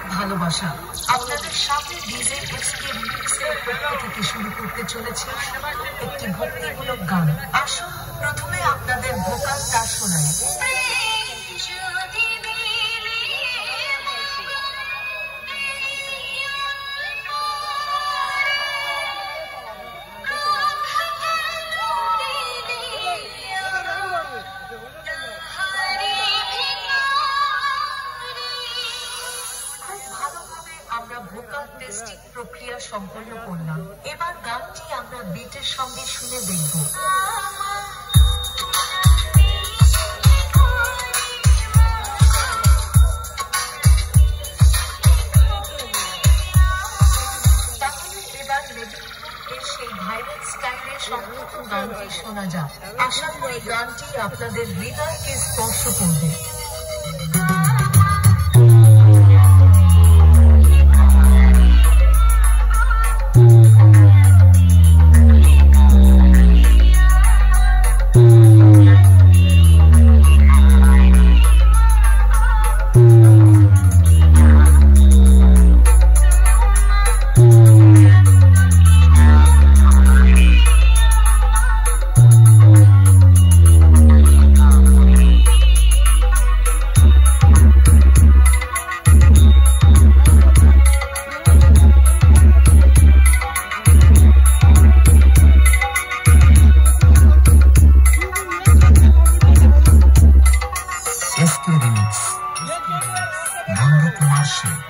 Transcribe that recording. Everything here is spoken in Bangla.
অনেক ভালোবাসা। আপনাদের সামনে ডিজে এসকে রিমিক্সের পক্ষ থেকে শুরু করতে চলেছে একটি ভক্তিমূলক গান। আসুন প্রথমে আপনাদের ভোকালটা শোনাই। আমরা ভোকাল টেস্টিং প্রক্রিয়া সম্পন্ন করলাম। এবার গানটি আমরা বিটের সঙ্গে শুনে দেখব। তাহলে এবার এর সেই ভাইরাল স্টাইলে সম্পূর্ণ গানটি শোনা যাক। আশা করি গানটি আপনাদের হৃদয়কে স্পর্শ করবে। SK Remix, Nanda Kumar Sheikh.